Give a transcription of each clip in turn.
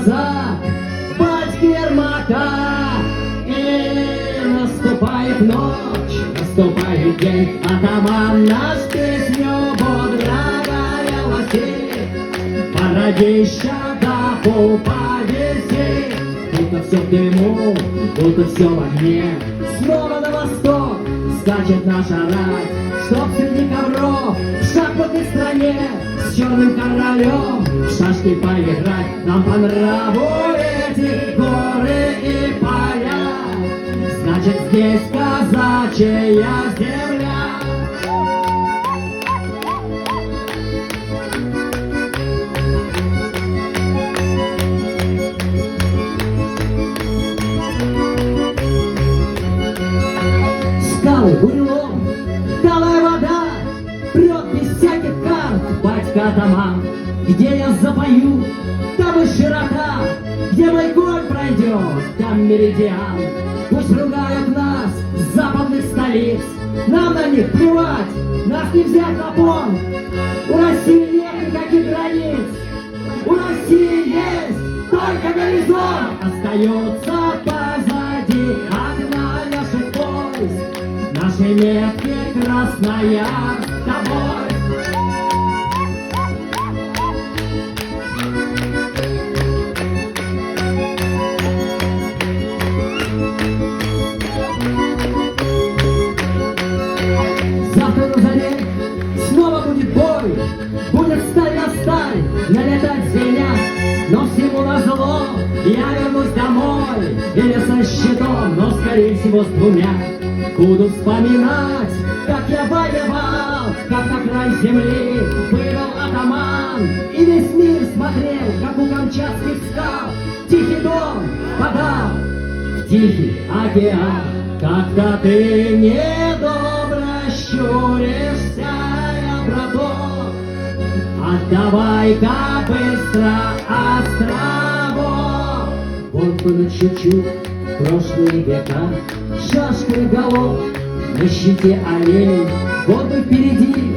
казак, батьки Ермака. И наступает ночь, наступает день, атаман наш песню бодрая гласит. Бородища да повеси, будто все в дыму, будто все в огне. Снова на восток скачет наша рать, чтоб среди ковров в шахматной стране с черным королем в шашки поиграть. Нам по нраву эти горы и поля, значит здесь казачья земля. Скалы, бурелом, талая вода, прет без всяких карт батька атаман. Где я запою, там и широта, где мой конь пройдет, там меридиан. Пусть ругают нас с западных столиц, нам на них плевать, нас не взять на понт. У России нет никаких границ, у России есть только горизонт. Остается позади окна наших войск, наши метки Красноярск тобой. Завтра на заре снова будет бой, будет сталь на сталь, налетать звенят. Но всему назло я вернусь домой, или со щитом, но скорее всего с двумя. Буду вспоминать, как я воевал, как на край земли вывел атаман. И весь мир смотрел, как у камчатских скал тихий дом подал в тихий океан. Когда ты недобро щуришься, я, браток, отдавай-ка быстро островок. Вот бы на чуть-чуть прошлые века, шашкой голов на щите олень. Вот бы впереди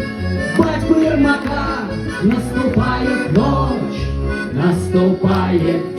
батьку Ермака. Наступает ночь, наступает